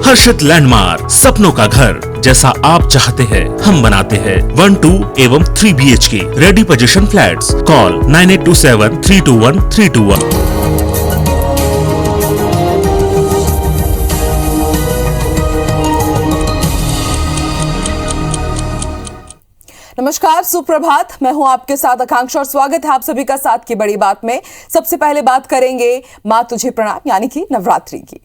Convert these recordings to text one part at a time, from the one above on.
हर्षित landmark, सपनों का घर जैसा आप चाहते हैं हम बनाते हैं। 1, 2 एवं 3 BHK ready position flats. Call 9827321321। नमस्कार, सुप्रभात। मैं हूं आपके साथ आकांक्षा और स्वागत है आप सभी का साथ की बड़ी बात में। सबसे पहले बात करेंगे मां तुझे प्रणाम यानी कि नवरात्रि की।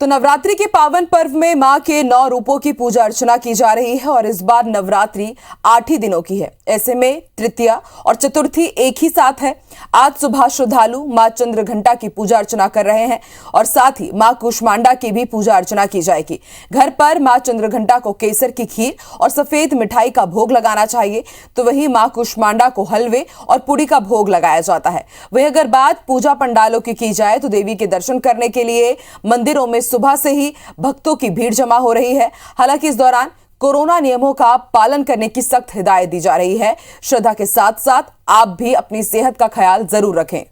तो नवरात्रि के पावन पर्व में मां के 9 रूपों की पूजा अर्चना की जा रही है और इस बार नवरात्रि 8 ही दिनों की है। ऐसे में तृतीया और चतुर्थी एक ही साथ है। आज सुबह श्रद्धालु मां चंद्रघंटा की पूजा अर्चना कर रहे हैं और साथ ही मां कुष्मांडा की भी पूजा अर्चना की जाएगी। घर पर मां चंद्रघंटा को केसर की खीर और सफेद मिठाई का भोग लगाना चाहिए, तो वहीं मां कुष्मांडा को हलवे और पूड़ी का भोग लगाया जाता है। वहीं अगर बात पूजा पंडालों की जाए तो देवी के दर्शन करने के लिए मंदिरों में सुबह से ही भक्तों की भीड़ जमा हो रही है। हालांकि इस दौरान कोरोना नियमों का पालन करने की सख्त हिदायत दी जा रही है। श्रद्धा के साथ साथ आप भी अपनी सेहत का ख्याल जरूर रखें।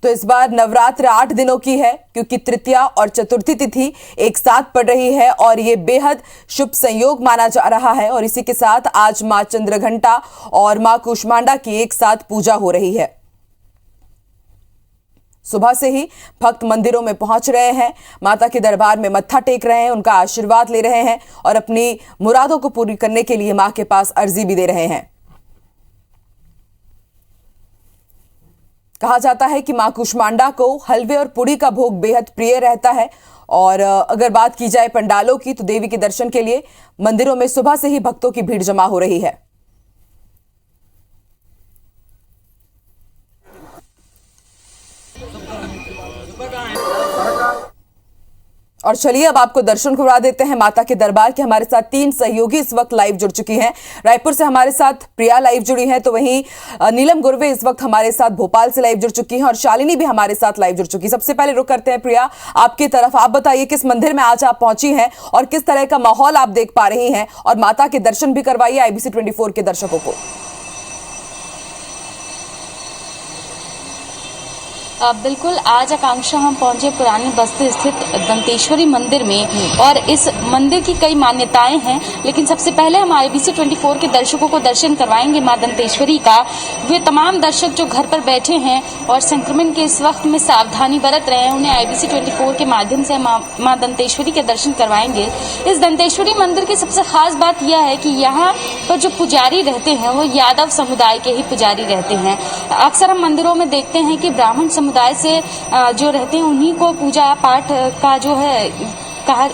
तो इस बार नवरात्र 8 दिनों की है क्योंकि तृतीया और चतुर्थी तिथि एक साथ पड़ रही है और ये बेहद शुभ संयोग माना जा रहा है। और इसी के साथ आज मां चंद्रघंटा और मां कुष्मांडा की एक साथ पूजा हो रही है। सुबह से ही भक्त मंदिरों में पहुंच रहे हैं, माता के दरबार में मत्था टेक रहे हैं, उनका आशीर्वाद ले रहे हैं और अपनी मुरादों को पूरी करने के लिए मां के पास अर्जी भी दे रहे हैं। कहा जाता है कि मां कुष्मांडा को हलवे और पूड़ी का भोग बेहद प्रिय रहता है। और अगर बात की जाए पंडालों की तो देवी के दर्शन के लिए मंदिरों में सुबह से ही भक्तों की भीड़ जमा हो रही है। और चलिए अब आपको दर्शन करवा देते हैं माता के दरबार के। हमारे साथ 3 सहयोगी इस वक्त लाइव जुड़ चुकी हैं। रायपुर से हमारे साथ प्रिया लाइव जुड़ी हैं, तो वहीं नीलम गुरवे इस वक्त हमारे साथ भोपाल से लाइव जुड़ चुकी हैं और शालिनी भी हमारे साथ लाइव जुड़ चुकी है। सबसे पहले रुक करते हैं प्रिया आपकी तरफ। आप बताइए किस मंदिर में आज आप पहुंची हैं और किस तरह का माहौल आप देख पा रही हैं, और माता के दर्शन भी करवाइए IBC 24 के दर्शकों को। बिल्कुल, आज आकांक्षा हम पहुंचे पुरानी बस्ती स्थित दंतेश्वरी मंदिर में और इस मंदिर की कई मान्यताएं हैं, लेकिन सबसे पहले हम IBC 24 के दर्शकों को दर्शन करवाएंगे मां दंतेश्वरी का। वे तमाम दर्शक जो घर पर बैठे हैं और संक्रमण के इस वक्त में सावधानी बरत रहे हैं, उन्हें IBC 24 के माध्यम से मां दंतेश्वरी के दर्शन करवाएंगे। इस दंतेश्वरी मंदिर की सबसे खास बात यह है कि यहाँ पर जो पुजारी रहते हैं वो यादव समुदाय के ही पुजारी रहते हैं। अक्सर हम मंदिरों में देखते हैं कि ब्राह्मण समुदाय से जो रहते हैं उन्हीं को पूजा पाठ का जो है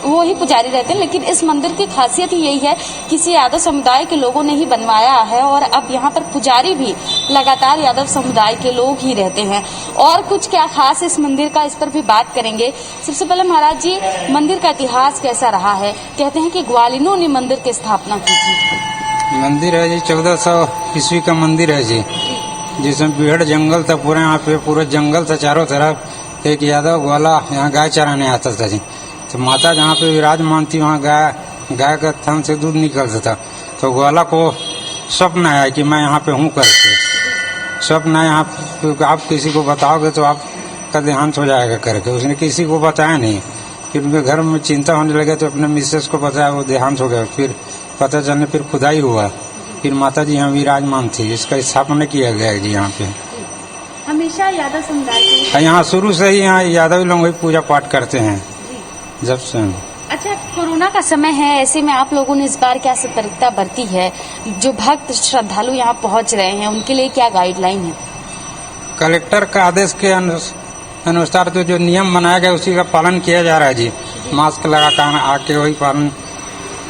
वो ही पुजारी रहते हैं, लेकिन इस मंदिर की खासियत ही यही है किसी यादव समुदाय के लोगों ने ही बनवाया है और अब यहाँ पर पुजारी भी लगातार यादव समुदाय के लोग ही रहते हैं। और कुछ क्या खास इस मंदिर का, इस पर भी बात करेंगे। सबसे पहले महाराज जी, मंदिर का इतिहास कैसा रहा है? कहते हैं कि ग्वालिनों ने मंदिर की स्थापना की थी। मंदिर है जी 1400 ईस्वी का मंदिर है जी, जिसमें बेहद जंगल था। पूरे यहाँ पे पूरा जंगल था चारों तरफ। एक यादव ग्वाला यहाँ गाय चराने आता था जी, तो माता जहाँ पे विराजमान थी वहाँ गाय का थन से दूध निकलता था। तो ग्वाला को स्वप्न आया कि मैं यहाँ पे हूँ करके। स्वप्न आया आप किसी को बताओगे तो आपका देहांत हो जाएगा करके। उसने किसी को बताया नहीं। फिर उनके घर में चिंता होने लगे तो अपने मिसेस को बताया, वो देहांत हो गया। फिर पता चलने फिर खुदाई हुआ, फिर माता जी यहाँ विराजमान थी। इसका स्थापना किया गया है जी यहाँ पे। हमेशा यादव समुदाय यहाँ शुरू से ही यहाँ यादव लोग वही पूजा पाठ करते हैं जब से। अच्छा, कोरोना का समय है, ऐसे में आप लोगों ने इस बार क्या सतर्कता बरती है? जो भक्त श्रद्धालु यहाँ पहुँच रहे हैं उनके लिए क्या गाइडलाइन है? कलेक्टर का आदेश के अनुसार तो जो नियम बनाया गया उसी का पालन किया जा रहा है जी। मास्क लगाकर आके वही पालन,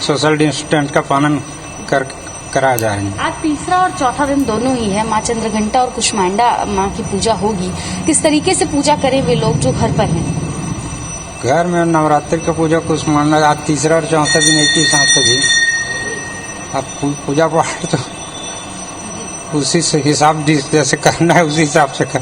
सोशल डिस्टेंस का पालन कराया जा रहा है। आज तीसरा और चौथा दिन दोनों ही है, मां चंद्रघंटा और कुष्मांडा मां की पूजा होगी। किस तरीके से पूजा करें वे लोग जो घर पर हैं? घर में नवरात्रि का पूजा कुष्मांडा आज तीसरा और चौथा दिन एक ही साथ है जी। अब पूजा पाठ तो उसी से हिसाब जैसे करना है उसी हिसाब से कर।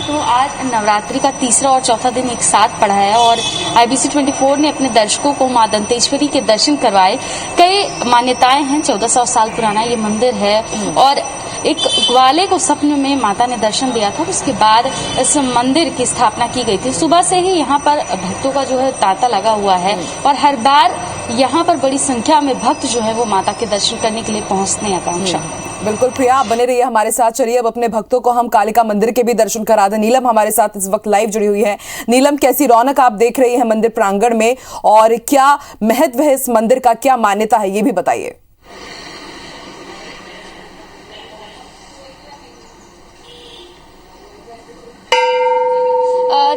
तो आज नवरात्रि का तीसरा और चौथा दिन एक साथ पड़ा है और IBC 24 ने अपने दर्शकों को मां दंतेश्वरी के दर्शन करवाए। कई मान्यताएं हैं। 1400 साल पुराना ये मंदिर है और एक ग्वाले को सपने में माता ने दर्शन दिया था। उसके बाद इस मंदिर की स्थापना की गई थी। सुबह से ही यहाँ पर भक्तों का जो है तांता लगा हुआ है और हर बार यहाँ पर बड़ी संख्या में भक्त जो है वो माता के दर्शन करने के लिए पहुंचते हैं। आकांक्षा, बिल्कुल प्रिया, आप बने रहिए हमारे साथ। चलिए अब अपने भक्तों को हम कालिका मंदिर के भी दर्शन करा दें। नीलम हमारे साथ इस वक्त लाइव जुड़ी हुई है। नीलम, कैसी रौनक आप देख रही हैं मंदिर प्रांगण में और क्या महत्व है इस मंदिर का, क्या मान्यता है, ये भी बताइए।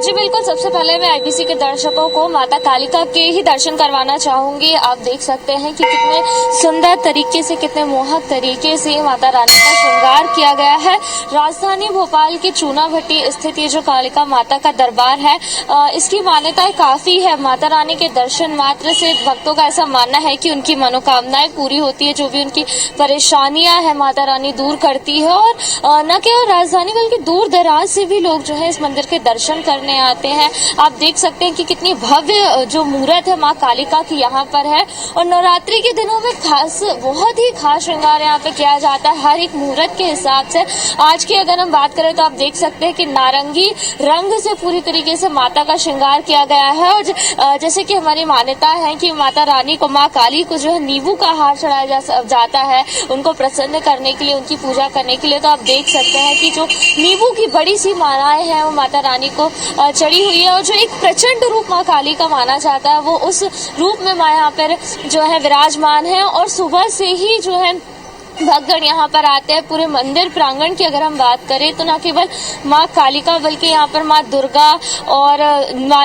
जी बिल्कुल, सबसे पहले मैं IBC के दर्शकों को माता कालिका के ही दर्शन करवाना चाहूंगी। आप देख सकते हैं कि कितने सुंदर तरीके से, कितने मोहक तरीके से माता रानी का श्रृंगार किया गया है। राजधानी भोपाल के चूनाभट्टी स्थित ये जो कालिका माता का दरबार है, इसकी मान्यताएं काफी है। माता रानी के दर्शन मात्र से भक्तों का ऐसा मानना है कि उनकी मनोकामनाएं पूरी होती है, जो भी उनकी परेशानियां है माता रानी दूर करती है। और न केवल राजधानी बल्कि दूर दराज से भी लोग जो है इस मंदिर के दर्शन करने आते हैं। आप देख सकते हैं कि कितनी भव्य जो मूर्त है मां कालिका की यहाँ पर है और नवरात्रि के दिनों में बहुत ही खास श्रृंगार यहाँ पे किया जाता है हर एक मूर्त के हिसाब से। आज की अगर हम बात करें तो आप देख सकते हैं कि नारंगी रंग से पूरी तरीके से माता का श्रृंगार किया गया है और जैसे कि हमारी मान्यता है कि माता रानी को, माँ काली को जो है नींबू का हार चढ़ाया जाता है उनको प्रसन्न करने के लिए, उनकी पूजा करने के लिए। तो आप देख सकते हैं कि जो नींबू की बड़ी सी मालाएं हैं वो माता रानी को चढ़ी हुई है और जो एक प्रचंड रूप मां काली का माना जाता है वो उस रूप में मां यहाँ पर जो है विराजमान है। और सुबह से ही जो है भक्तगण यहाँ पर आते हैं। पूरे मंदिर प्रांगण की अगर हम बात करें तो न केवल माँ कालिका बल्कि यहाँ पर माँ दुर्गा और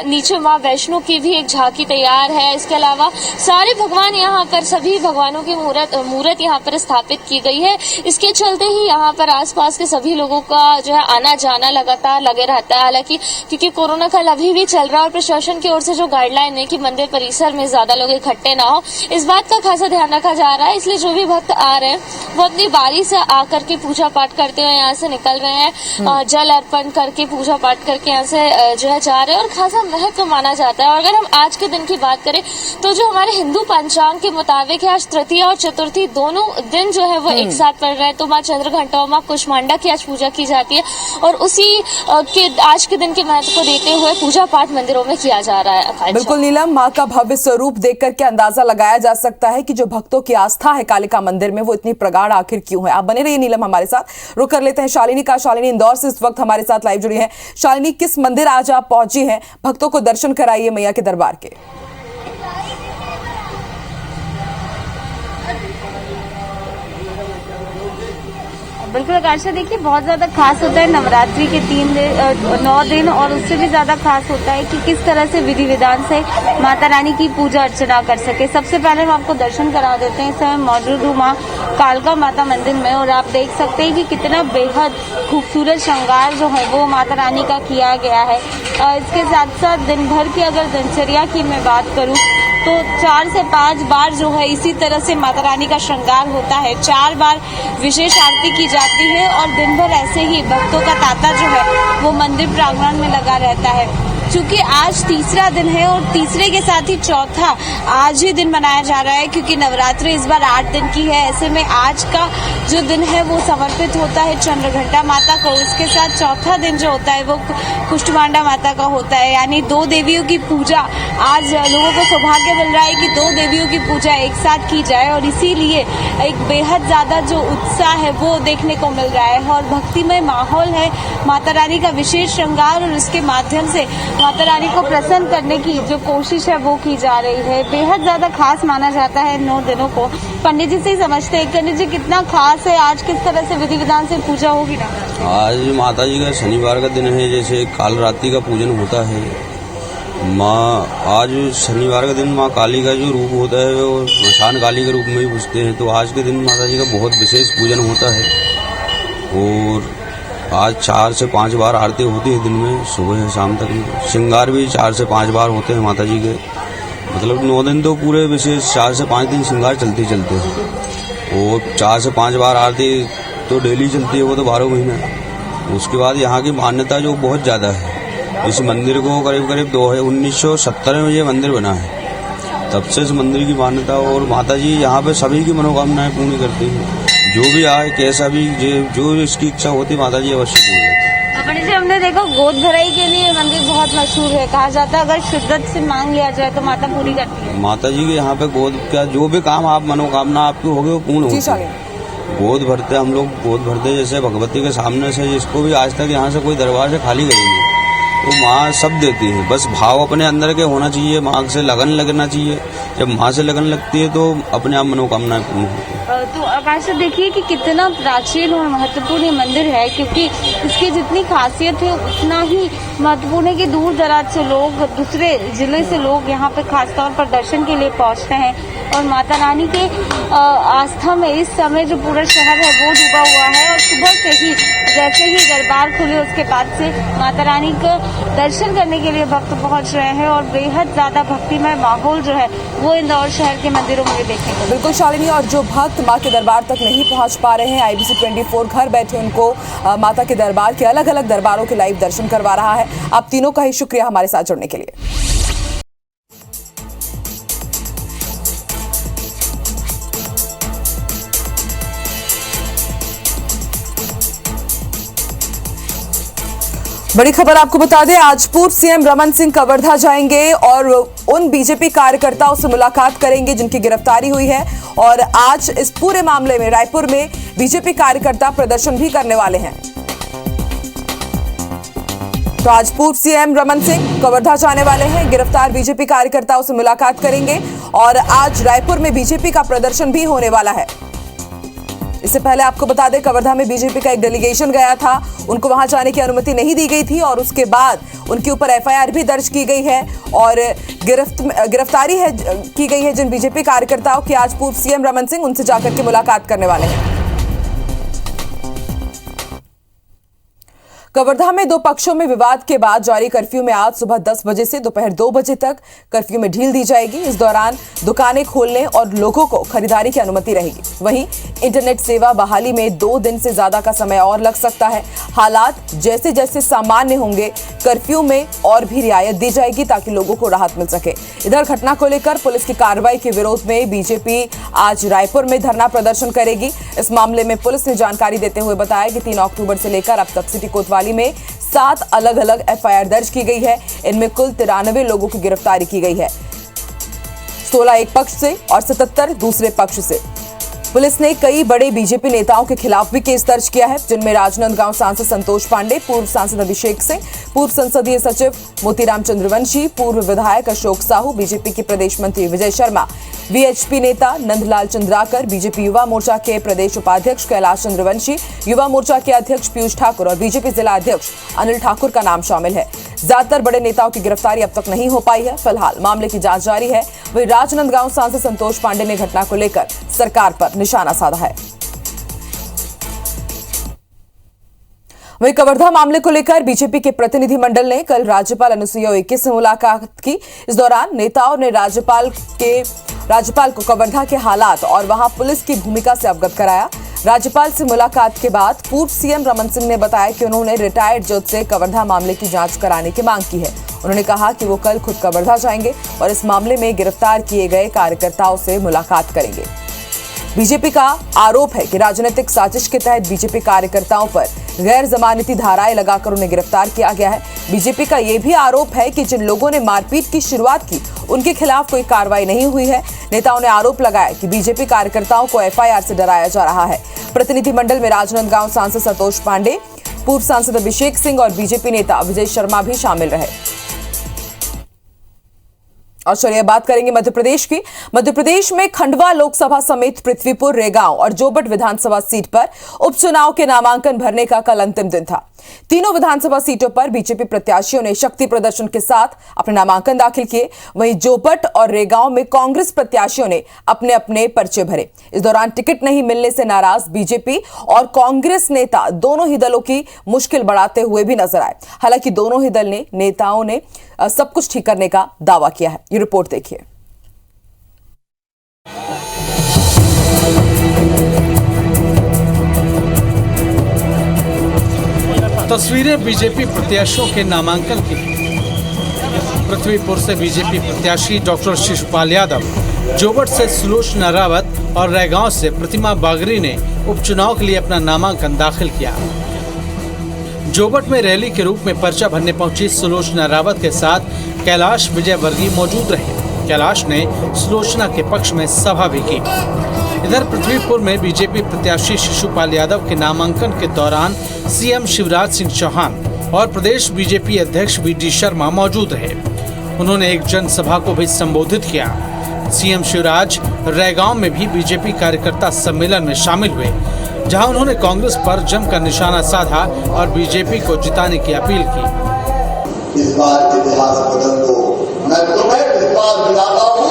नीचे माँ वैष्णो की भी एक झांकी तैयार है। इसके अलावा सारे भगवान यहाँ पर, सभी भगवानों की मूर्त यहाँ पर स्थापित की गई है। इसके चलते ही यहाँ पर आसपास के सभी लोगों का जो है आना जाना लगातार लगे रहता है। हालांकि क्योंकि कोरोना काल अभी भी चल रहा है और प्रशासन की ओर से जो गाइडलाइन है कि मंदिर परिसर में ज्यादा लोग इकट्ठे ना हो, इस बात का खासा ध्यान रखा जा रहा है। इसलिए जो भी भक्त आ रहे हैं वो अपनी बारी से आकर के पूजा पाठ करते हुए यहाँ से निकल रहे हैं। जल अर्पण करके पूजा पाठ करके यहाँ से जो है जा रहे हैं और खासा महत्व माना जाता है। और अगर हम आज के दिन की बात करें तो जो हमारे हिंदू पंचांग के मुताबिक है आज तृतीया और चतुर्थी दोनों दिन जो है वो एक साथ पड़ रहे हैं। तो माँ चंद्रघंटा और माँ कुष्मांडा की आज पूजा की जाती है और उसी के आज के दिन के महत्व को देते हुए पूजा पाठ मंदिरों में किया जा रहा है। बिल्कुल नीलम, माँ का भव्य स्वरूप देख करके अंदाजा लगाया जा सकता है कि जो भक्तों की आस्था है कालिका मंदिर में वो इतनी प्रगाढ़ आखिर क्यों है। आप बने रहिए नीलम हमारे साथ। रुक कर लेते हैं शालिनी का। शालिनी इंदौर से इस वक्त हमारे साथ लाइव जुड़ी है। शालिनी, किस मंदिर आज आप पहुंची हैं? भक्तों को दर्शन कराइए मैया के दरबार के। बिल्कुल आकांक्षा, देखिए बहुत ज्यादा खास होता है नवरात्रि के 9 दिन और उससे भी ज्यादा खास होता है कि किस तरह से विधि विधान से माता रानी की पूजा अर्चना कर सके। सबसे पहले हम आपको दर्शन करा देते हैं। इस समय मौजूद हूँ माँ कालिका माता मंदिर में और आप देख सकते हैं कि कितना बेहद खूबसूरत श्रृंगार जो है वो माता रानी का किया गया है। इसके साथ साथ दिन भर की अगर दिनचर्या की मैं बात करूँ तो 4 से 5 बार जो है इसी तरह से माता रानी का श्रृंगार होता है। 4 बार विशेष आरती की जाती है और दिन भर ऐसे ही भक्तों का तांता जो है वो मंदिर प्रांगण में लगा रहता है। चूंकि आज तीसरा दिन है और तीसरे के साथ ही चौथा आज ही दिन मनाया जा रहा है क्योंकि नवरात्रि इस बार 8 दिन की है। ऐसे में आज का जो दिन है वो समर्पित होता है चंद्रघंटा माता को। इसके साथ चौथा दिन जो होता है वो कुष्मांडा माता का होता है, यानी 2 देवियों की पूजा। आज लोगों को सौभाग्य मिल रहा है कि 2 देवियों की पूजा एक साथ की जाए और इसीलिए एक बेहद ज्यादा जो उत्साह है वो देखने को मिल रहा है और भक्तिमय माहौल है। माता रानी का विशेष श्रृंगार और इसके माध्यम से माता रानी को प्रसन्न करने की जो कोशिश है वो की जा रही है। बेहद ज्यादा खास माना जाता है 9 दिनों को। पंडित जी से ही समझते हैं, पंडित जी कितना खास है, आज किस तरह से विधि विधान से पूजा होगी ना? आज माता जी का शनिवार का दिन है, जैसे काल रात्रि का पूजन होता है। माँ आज शनिवार का दिन माँ काली का जो रूप होता है वो मसान काली के रूप में ही पूजते हैं। तो आज के दिन माता जी का बहुत विशेष पूजन होता है और आज 4 से 5 बार आरती होती है दिन में, सुबह से शाम तक में। श्रृंगार भी 4 से 5 बार होते हैं माता जी के। मतलब 9 दिन तो पूरे विशेष 4 से 5 दिन श्रृंगार चलते हैं और 4 से 5 बार आरती तो डेली चलती है, वो तो 12 महीने। उसके बाद यहाँ की मान्यता जो बहुत ज़्यादा है, इस मंदिर को करीब करीब 1970 में ये मंदिर बना है, तब से इस मंदिर की मान्यता। और माता जी यहाँ पे सभी की मनोकामनाएं पूर्ण करती हैं, जो भी आए कैसा भी जो इसकी इच्छा होती माता जी अवश्य पूर्ण करती हैं। अपने से हमने देखा गोद भराई के लिए मंदिर बहुत मशहूर है, कहा जाता है अगर शिद्दत से मांग लिया जाए तो माता पूरी करती है। माता जी के यहाँ पे गोद का जो भी काम आप मनोकामना आपकी होगी वो पूर्ण होती है। गोद भरते हम लोग गोद भरते जैसे भगवती के सामने से, जिसको भी आज तक यहाँ से कोई दरबार से खाली गई नहीं, तो माँ सब देती है। बस भाव अपने अंदर के होना चाहिए, माँ से लगन लगना चाहिए। जब माँ से लगन लगती है तो अपने आप मनोकामनाएं पूर्ण होती है। तो आकाश देखिए कि कितना प्राचीन और महत्वपूर्ण ये मंदिर है, क्योंकि इसकी जितनी खासियत है उतना ही महत्वपूर्ण है कि दूर दराज से लोग, दूसरे जिले से लोग यहाँ पे खासतौर पर दर्शन के लिए पहुँचते हैं। और माता रानी के आस्था में इस समय जो पूरा शहर है वो डूबा हुआ है। और सुबह से ही जैसे ही दरबार खुले उसके बाद से माता रानी का दर्शन करने के लिए भक्त पहुंच रहे हैं और बेहद ज्यादा भक्तिमय माहौल जो है वो इंदौर शहर के मंदिरों में देखने को बिल्कुल शालिनी। और जो भक्त मां के दरबार तक नहीं पहुंच पा रहे हैं, IBC 24 घर बैठे उनको माता के दरबार के अलग अलग दरबारों के लाइव दर्शन करवा रहा है। आप तीनों का ही शुक्रिया हमारे साथ जुड़ने के लिए। बड़ी खबर आपको बता दें, आज पूर्व CM रमन सिंह कवर्धा जाएंगे और उन बीजेपी कार्यकर्ताओं से मुलाकात करेंगे जिनकी गिरफ्तारी हुई है। और आज इस पूरे मामले में रायपुर में बीजेपी कार्यकर्ता प्रदर्शन भी करने वाले हैं। तो आज पूर्व CM रमन सिंह कवर्धा जाने वाले हैं, गिरफ्तार बीजेपी कार्यकर्ताओं से मुलाकात करेंगे और आज रायपुर में बीजेपी का प्रदर्शन भी होने वाला है। इससे पहले आपको बता दें, कवर्धा में बीजेपी का एक डेलीगेशन गया था, उनको वहां जाने की अनुमति नहीं दी गई थी और उसके बाद उनके ऊपर FIR भी दर्ज की गई है और गिरफ्तारी की गई है जिन बीजेपी कार्यकर्ताओं की। आज पूर्व CM रमन सिंह उनसे जाकर के मुलाकात करने वाले हैं। कवर्धा में दो पक्षों में विवाद के बाद जारी कर्फ्यू में आज सुबह 10 बजे से दोपहर 2 बजे तक कर्फ्यू में ढील दी जाएगी। इस दौरान दुकानें खोलने और लोगों को खरीदारी की अनुमति रहेगी। वहीं इंटरनेट सेवा बहाली में 2 दिन से ज्यादा का समय और लग सकता है। हालात जैसे जैसे सामान्य होंगे, कर्फ्यू में और भी रियायत दी जाएगी ताकि लोगों को राहत मिल सके। इधर घटना को लेकर पुलिस की कार्रवाई के विरोध में बीजेपी आज रायपुर में धरना प्रदर्शन करेगी। इस मामले में पुलिस ने जानकारी देते हुए बताया कि 3 अक्टूबर से लेकर अब तक सिटी कोतवाली में 7 अलग अलग FIR दर्ज की गई है। इनमें कुल 93 लोगों की गिरफ्तारी की गई है, 16 एक पक्ष से और 77 दूसरे पक्ष से। पुलिस ने कई बड़े बीजेपी नेताओं के खिलाफ भी केस दर्ज किया है, जिनमें राजनांदगांव सांसद संतोष पांडे, पूर्व सांसद अभिषेक सिंह, पूर्व संसदीय सचिव मोतीराम चंद्रवंशी, पूर्व विधायक अशोक साहू, बीजेपी के प्रदेश मंत्री विजय शर्मा, VHP नेता नंदलाल चंद्राकर, बीजेपी युवा मोर्चा के प्रदेश उपाध्यक्ष कैलाश चंद्रवंशी, युवा मोर्चा के अध्यक्ष पीयूष ठाकुर और बीजेपी जिला अध्यक्ष अनिल ठाकुर का नाम शामिल है। ज्यादातर बड़े नेताओं की गिरफ्तारी अब तक नहीं हो पाई है। फिलहाल मामले की जांच जारी है। वहीं राजनांदगांव सांसद संतोष पांडे ने घटना को लेकर सरकार पर निशाना साधा है। वहीं कवर्धा मामले को लेकर बीजेपी के प्रतिनिधि मंडल ने कल राज्यपाल अनुसुईया उइके से मुलाकात की। इस दौरान नेताओं ने राज्यपाल को कवर्धा के हालात और वहां पुलिस की भूमिका से अवगत कराया। राज्यपाल से मुलाकात के बाद पूर्व CM रमन सिंह ने बताया कि उन्होंने रिटायर्ड जज से कवर्धा मामले की जांच कराने की मांग की है। उन्होंने कहा कि वो कल खुद कवर्धा जाएंगे और इस मामले में गिरफ्तार किए गए कार्यकर्ताओं से मुलाकात करेंगे। बीजेपी का आरोप है कि राजनीतिक साजिश के तहत बीजेपी कार्यकर्ताओं पर गैर जमानती धाराएं लगाकर उन्हें गिरफ्तार किया गया है। बीजेपी का यह भी आरोप है कि जिन लोगों ने मारपीट की शुरुआत की उनके खिलाफ कोई कार्रवाई नहीं हुई है। नेताओं ने आरोप लगाया कि बीजेपी कार्यकर्ताओं को FIR से डराया जा रहा है। प्रतिनिधि मंडल में राजनांदगांव सांसद संतोष पांडे, पूर्व सांसद अभिषेक सिंह और बीजेपी नेता विजय शर्मा भी शामिल रहे। और चलिए बात करेंगे मध्य प्रदेश की। मध्य प्रदेश में खंडवा लोकसभा समेत पृथ्वीपुर, रेगांव और जोबट विधानसभा सीट पर उपचुनाव के नामांकन भरने का कल अंतिम दिन था। तीनों विधानसभा सीटों पर बीजेपी प्रत्याशियों ने शक्ति प्रदर्शन के साथ अपने नामांकन दाखिल किए। वहीं जोबट और रेगांव में कांग्रेस प्रत्याशियों ने अपने अपने पर्चे भरे। इस दौरान टिकट नहीं मिलने से नाराज बीजेपी और कांग्रेस नेता दोनों ही दलों की मुश्किल बढ़ाते हुए भी नजर आए। हालांकि दोनों ही दल ने नेताओं ने सब कुछ ठीक करने का दावा किया है। ये रिपोर्ट देखिए। तस्वीरें बीजेपी प्रत्याशियों के नामांकन की। पृथ्वीपुर से बीजेपी प्रत्याशी डॉक्टर शिशुपाल यादव, जोबट से सुलोचना रावत और रैगांव से प्रतिमा बागरी ने उपचुनाव के लिए अपना नामांकन दाखिल किया। जोबट में रैली के रूप में पर्चा भरने पहुंची सुलोचना रावत के साथ कैलाश विजयवर्गीय मौजूद रहे। कैलाश ने सुलोचना के पक्ष में सभा भी की। इधर पृथ्वीपुर में बीजेपी प्रत्याशी शिशुपाल यादव के नामांकन के दौरान सीएम शिवराज सिंह चौहान और प्रदेश बीजेपी अध्यक्ष वी.डी. शर्मा मौजूद रहे। उन्होंने एक जनसभा को भी संबोधित किया। सीएम शिवराज रैगांव में भी बीजेपी कार्यकर्ता सम्मेलन में शामिल हुए, जहां उन्होंने कांग्रेस पर जमकर निशाना साधा और बीजेपी को जिताने की अपील की। इस बार इतिहास बदल दो, मैं तुम्हें विश्वास दिलाता हूं,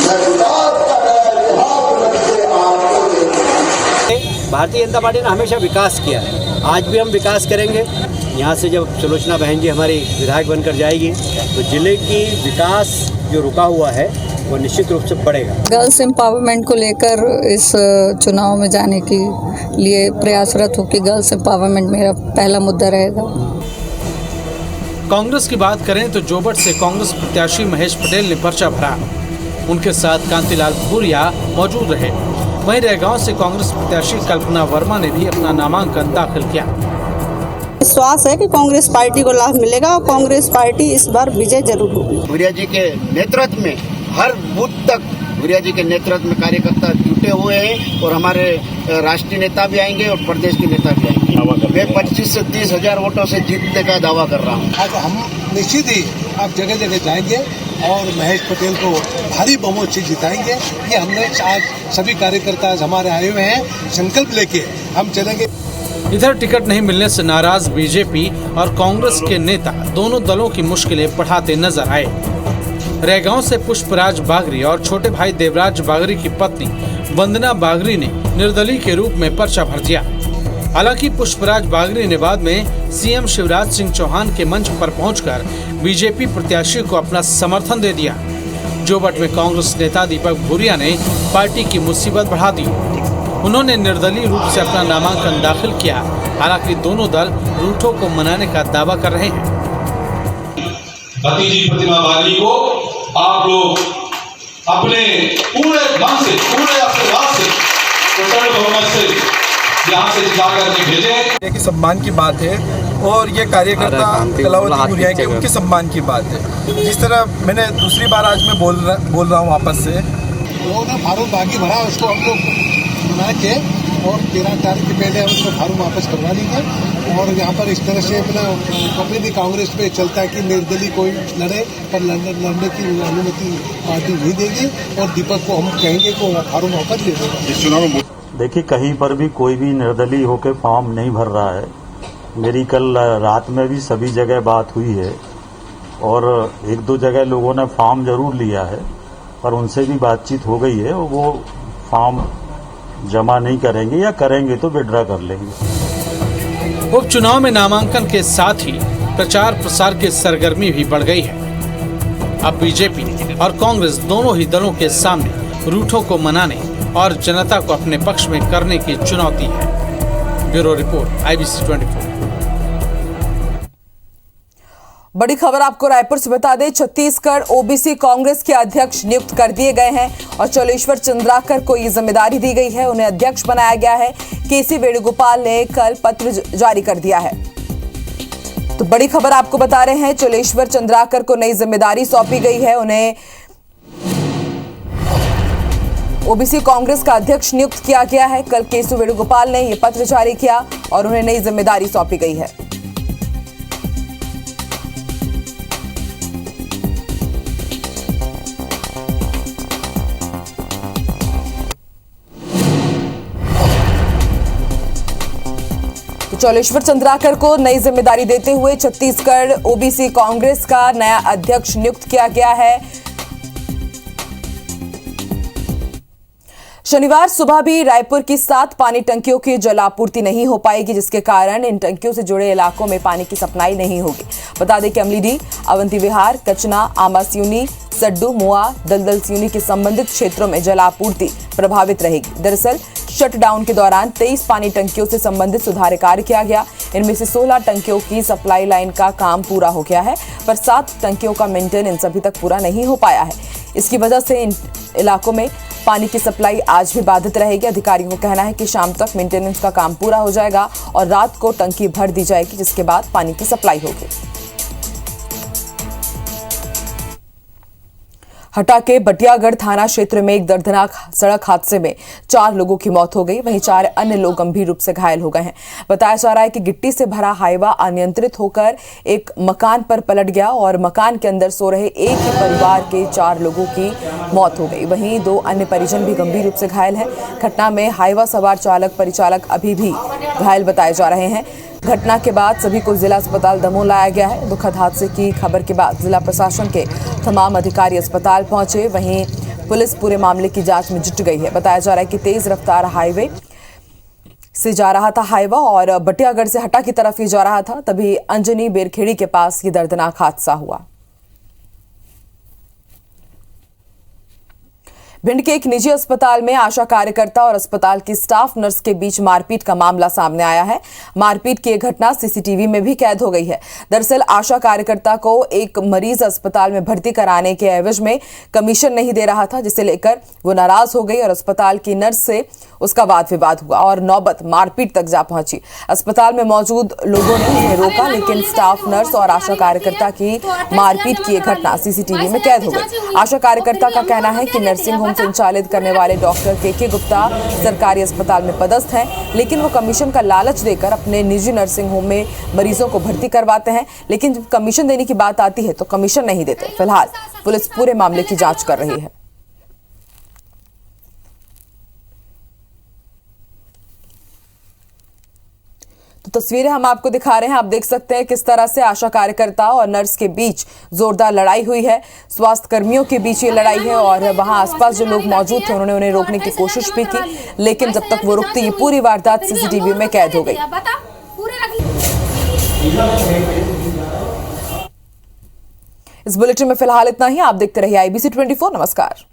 मैं विकास का नया इतिहास रच के आपको देता। भारतीय जनता पार्टी ने हमेशा विकास किया है, आज भी हम विकास करेंगे। यहाँ से जब सुलोचना बहन जी हमारी विधायक बनकर जाएगी तो जिले की विकास जो रुका हुआ है वो निश्चित रूप से बढ़ेगा। गर्ल्स एम्पावरमेंट को लेकर इस चुनाव में जाने के लिए प्रयासरत हूँ कि गर्ल्स एम्पावरमेंट मेरा पहला मुद्दा रहेगा। कांग्रेस की बात करें तो जोबट से कांग्रेस प्रत्याशी महेश पटेल ने पर्चा भरा। उनके साथ कांतिलाल भूरिया मौजूद रहे। वहीं रैगांव से कांग्रेस प्रत्याशी कल्पना वर्मा ने भी अपना नामांकन दाखिल किया। विश्वास है कि कांग्रेस पार्टी को लाभ मिलेगा और कांग्रेस पार्टी इस बार विजय जरूर होगी। भूरिया जी के नेतृत्व में हर बूथ तक भूरिया जी के नेतृत्व में कार्यकर्ता जुटे हुए हैं और हमारे राष्ट्रीय नेता भी आएंगे और प्रदेश के नेता भी आएंगे। मैं 25 से 30 हजार वोटों से जीतने का दावा कर रहा हूँ। आज हम निश्चित ही अब जगह जगह जाएंगे और महेश पटेल को भारी बहुमत से जिताएंगे। ये हमने आज सभी कार्यकर्ता हमारे आए हुए हैं, संकल्प लेके हम चलेंगे। इधर टिकट नहीं मिलने से नाराज बीजेपी और कांग्रेस के नेता दोनों दलों की मुश्किलें बढ़ाते नजर आए। रैगांव से पुष्पराज बागरी और छोटे भाई देवराज बागरी की पत्नी वंदना बागरी ने निर्दलीय के रूप में पर्चा भर दिया। हालांकि पुष्पराज बागरी ने बाद में सीएम शिवराज सिंह चौहान के मंच पर पहुंचकर बीजेपी प्रत्याशी को अपना समर्थन दे दिया। जोबट में कांग्रेस नेता दीपक भूरिया ने पार्टी की मुसीबत बढ़ा दी। उन्होंने निर्दलीय रूप से अपना नामांकन दाखिल किया। हालांकि दोनों दल रूठों को मनाने का दावा कर रहे हैं। भतीजी प्रतिमा बागरी को आप लोग अपने पूरे मन से, पूरे आशीर्वाद से, प्रचंड बहुमत से यहाँ से जिता करके भेजें। ये सम्मान की बात है और ये कार्यकर्ता कलावती भूरिया के उनके सम्मान की बात है। जिस तरह मैंने दूसरी बार आज मैं बोल रहा हूँ वापस से, उन्होंने फारूक बागी भरा, उसको हम लोग बना के और 13 तारीख के पहले हम उसको फारूक वापस करवा देंगे। और यहाँ पर इस तरह से अपना कभी भी कांग्रेस पे चलता है कि निर्दलीय कोई लड़े, पर लड़ने की अनुमति पार्टी नहीं देगी और दीपक को हम कहेंगे कि फारूक वापस ले देगा। देखिए, कहीं पर भी कोई भी निर्दलीय होकर फॉर्म नहीं भर रहा है। मेरी कल रात में भी सभी जगह बात हुई है और 1-2 जगह लोगों ने फॉर्म जरूर लिया है, पर उनसे भी बातचीत हो गई है और वो फॉर्म जमा नहीं करेंगे या करेंगे तो विड्रॉ कर लेंगे। उपचुनाव में नामांकन के साथ ही प्रचार प्रसार की सरगर्मी भी बढ़ गई है। अब बीजेपी और कांग्रेस दोनों ही दलों के सामने रूठों को मनाने और जनता को अपने पक्ष में करने की चुनौती है। Bureau report, IBC 24। बड़ी खबर आपको रायपुर से बता दें, छत्तीसगढ़ ओबीसी कांग्रेस के अध्यक्ष नियुक्त कर दिए गए हैं और चोलेश्वर चंद्राकर को ये जिम्मेदारी दी गई है। उन्हें अध्यक्ष बनाया गया है। केसी वेणुगोपाल ने कल पत्र जारी कर दिया है। तो बड़ी खबर आपको बता रहे हैं, चोलेश्वर चंद्राकर को नई जिम्मेदारी सौंपी गई है। उन्हें ओबीसी कांग्रेस का अध्यक्ष नियुक्त किया गया है। कल केसी वेणुगोपाल ने यह पत्र जारी किया और उन्हें नई जिम्मेदारी सौंपी गई है। चोलेश्वर चंद्राकर को नई जिम्मेदारी देते हुए छत्तीसगढ़ ओबीसी कांग्रेस का नया अध्यक्ष नियुक्त किया गया है। शनिवार सुबह भी रायपुर की 7 पानी टंकियों की जलापूर्ति नहीं हो पाएगी, जिसके कारण इन टंकियों से जुड़े इलाकों में पानी की सप्लाई नहीं होगी। बता दें कि अमलीडीह, अवंती विहार, कचना, आमा सिवनी, सड्डू, मुआ, दलदल सिवनी के संबंधित क्षेत्रों में जलापूर्ति प्रभावित रहेगी। दरअसल शटडाउन के दौरान 23 पानी टंकियों से संबंधित सुधार कार्य किया गया। इनमें से 16 टंकियों की सप्लाई लाइन का काम पूरा हो गया है, पर 7 टंकियों का मेंटेनेंस अभी तक पूरा नहीं हो पाया है। इसकी वजह से इन इलाकों में पानी की सप्लाई आज भी बाधित रहेगी। अधिकारियों का कहना है कि शाम तक मेंटेनेंस का काम पूरा हो जाएगा और रात को टंकी भर दी जाएगी, जिसके बाद पानी की सप्लाई होगी। हटा के बटियागढ़ थाना क्षेत्र में एक दर्दनाक सड़क हादसे में 4 लोगों की मौत हो गई, वहीं 4 अन्य लोग गंभीर रूप से घायल हो गए हैं। बताया जा रहा है कि गिट्टी से भरा हाईवा अनियंत्रित होकर एक मकान पर पलट गया और मकान के अंदर सो रहे एक ही परिवार के 4 लोगों की मौत हो गई। वहीं 2 अन्य परिजन भी गंभीर रूप से घायल हैं। घटना में हाईवा सवार चालक परिचालक अभी भी घायल बताए जा रहे हैं। घटना के बाद सभी को जिला अस्पताल दमोह लाया गया है। दुखद हादसे की खबर के बाद जिला प्रशासन के तमाम अधिकारी अस्पताल पहुंचे, वहीं पुलिस पूरे मामले की जांच में जुट गई है। बताया जा रहा है कि तेज रफ्तार हाईवे से जा रहा था हाईवा और बटियागढ़ से हटा की तरफ ही जा रहा था, तभी अंजनी बेरखेड़ी के पास ये दर्दनाक हादसा हुआ। भिंड के एक निजी अस्पताल में आशा कार्यकर्ता और अस्पताल की स्टाफ नर्स के बीच मारपीट का मामला सामने आया है। मारपीट की यह घटना सीसीटीवी में भी कैद हो गई है। दरअसल आशा कार्यकर्ता को एक मरीज अस्पताल में भर्ती कराने के एवज में कमीशन नहीं दे रहा था, जिसे लेकर वो नाराज हो गई और अस्पताल की नर्स से उसका वाद विवाद हुआ और नौबत मारपीट तक जा पहुंची। अस्पताल में मौजूद लोगों ने उन्हें रोका, लेकिन स्टाफ नर्स और आशा कार्यकर्ता की मारपीट की यह घटना सीसीटीवी में कैद हो गई। आशा कार्यकर्ता का कहना है कि नर्सिंग होम संचालित करने वाले डॉक्टर के गुप्ता सरकारी अस्पताल में पदस्थ हैं, लेकिन वो कमीशन का लालच देकर अपने निजी नर्सिंग होम में मरीजों को भर्ती करवाते हैं, लेकिन जब कमीशन देने की बात आती है तो कमीशन नहीं देते। फिलहाल पुलिस पूरे मामले की जांच कर रही है। तो तस्वीरें हम आपको दिखा रहे हैं, आप देख सकते हैं किस तरह से आशा कार्यकर्ता और नर्स के बीच जोरदार लड़ाई हुई है। स्वास्थ्य कर्मियों के बीच ये लड़ाई है और वहां आसपास जो लोग मौजूद थे उन्होंने उन्हें रोकने की कोशिश भी की, लेकिन जब तक वो रुकती, ये पूरी वारदात सीसीटीवी में कैद हो गई। इस बुलेटिन में फिलहाल इतना ही। आप देखते रहिए IBC 24। नमस्कार।